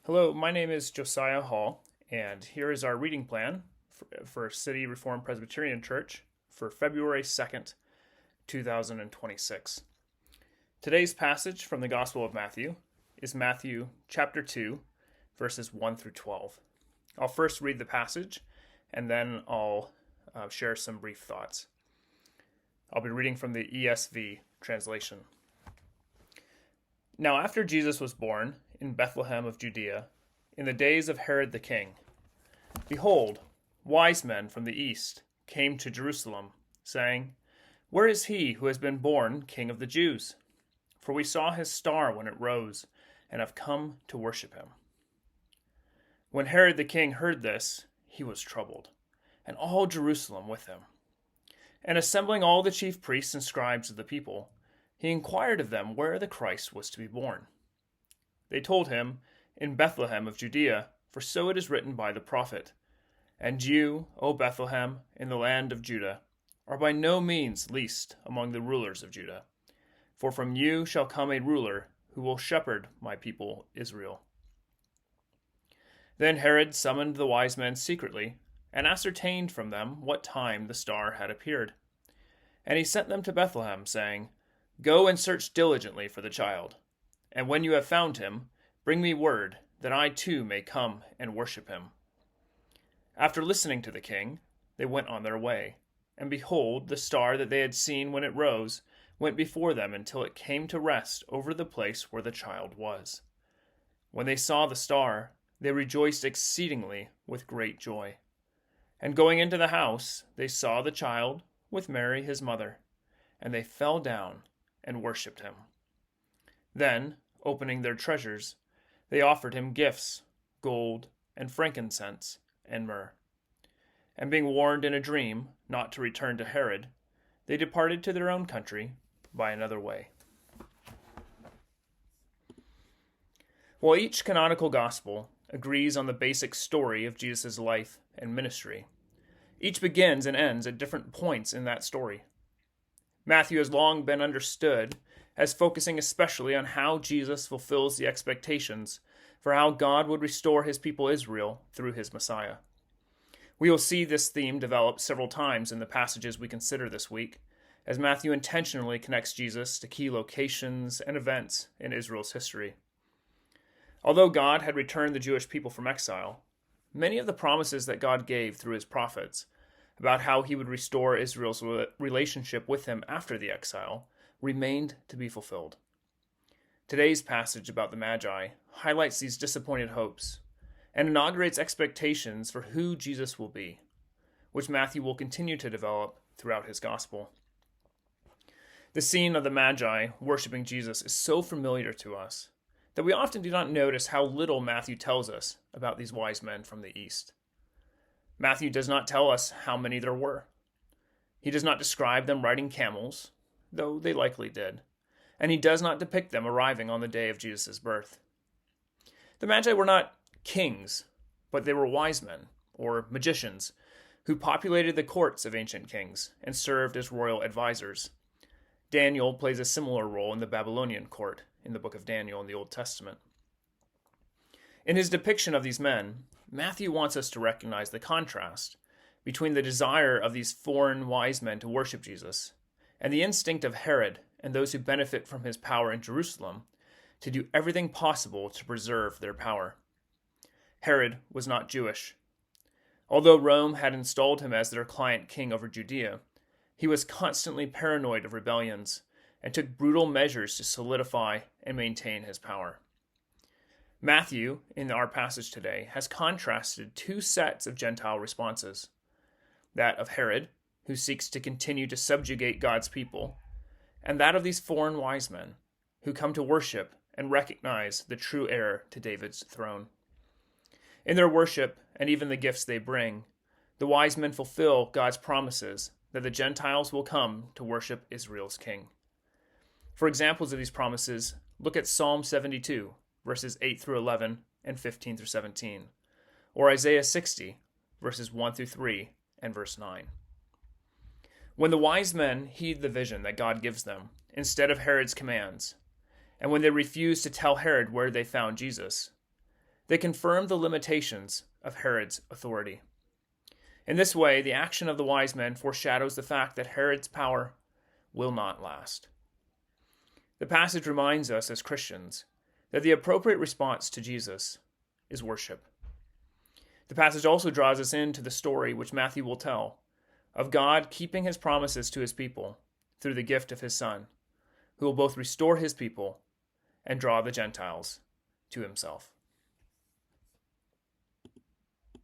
Hello, my name is Josiah Hall, and here is our reading plan for City Reformed Presbyterian Church for February 2nd, 2026. Today's passage from the Gospel of Matthew is Matthew chapter 2, verses 1 through 12. I'll first read the passage, and then I'll share some brief thoughts. I'll be reading from the ESV translation. Now after Jesus was born in Bethlehem of Judea, in the days of Herod the king, behold, wise men from the east came to Jerusalem, saying, Where is he who has been born King of the Jews? For we saw his star when it rose, and have come to worship him. When Herod the king heard this, he was troubled, and all Jerusalem with him. And assembling all the chief priests and scribes of the people, he inquired of them where the Christ was to be born. They told him, In Bethlehem of Judea, for so it is written by the prophet, And you, O Bethlehem, in the land of Judah, are by no means least among the rulers of Judah. For from you shall come a ruler who will shepherd my people Israel. Then Herod summoned the wise men secretly, and ascertained from them what time the star had appeared. And he sent them to Bethlehem, saying, Go and search diligently for the child, and when you have found him, bring me word, that I too may come and worship him. After listening to the king, they went on their way, and behold, the star that they had seen when it rose went before them until it came to rest over the place where the child was. When they saw the star, they rejoiced exceedingly with great joy. And going into the house, they saw the child with Mary his mother, and they fell down and worshipped him. Then, opening their treasures, they offered him gifts, gold, and frankincense, and myrrh. And being warned in a dream not to return to Herod, they departed to their own country by another way. While each canonical gospel agrees on the basic story of Jesus' life and ministry, each begins and ends at different points in that story. Matthew has long been understood as focusing especially on how Jesus fulfills the expectations for how God would restore his people Israel through his Messiah. We will see this theme develop several times in the passages we consider this week, as Matthew intentionally connects Jesus to key locations and events in Israel's history. Although God had returned the Jewish people from exile, many of the promises that God gave through his prophets about how he would restore Israel's relationship with him after the exile remained to be fulfilled. Today's passage about the Magi highlights these disappointed hopes and inaugurates expectations for who Jesus will be, which Matthew will continue to develop throughout his gospel. The scene of the Magi worshiping Jesus is so familiar to us that we often do not notice how little Matthew tells us about these wise men from the east. Matthew does not tell us how many there were. He does not describe them riding camels, though they likely did, and he does not depict them arriving on the day of Jesus' birth. The Magi were not kings, but they were wise men, or magicians, who populated the courts of ancient kings and served as royal advisors. Daniel plays a similar role in the Babylonian court in the book of Daniel in the Old Testament. In his depiction of these men, Matthew wants us to recognize the contrast between the desire of these foreign wise men to worship Jesus and the instinct of Herod and those who benefit from his power in Jerusalem to do everything possible to preserve their power. Herod was not Jewish. Although Rome had installed him as their client king over Judea, he was constantly paranoid of rebellions and took brutal measures to solidify and maintain his power. Matthew, in our passage today, has contrasted two sets of Gentile responses. That of Herod, who seeks to continue to subjugate God's people, and that of these foreign wise men, who come to worship and recognize the true heir to David's throne. In their worship, and even the gifts they bring, the wise men fulfill God's promises that the Gentiles will come to worship Israel's king. For examples of these promises, look at Psalm 72, verses 8 through 11 and 15 through 17, or Isaiah 60, verses 1 through 3 and verse 9. When the wise men heed the vision that God gives them, instead of Herod's commands, and when they refuse to tell Herod where they found Jesus, They confirm the limitations of Herod's authority. In this way, the action of the wise men foreshadows the fact that Herod's power will not last. The passage reminds us as Christians that the appropriate response to Jesus is worship. The passage also draws us into the story which Matthew will tell of God keeping his promises to his people through the gift of his Son, who will both restore his people and draw the Gentiles to himself.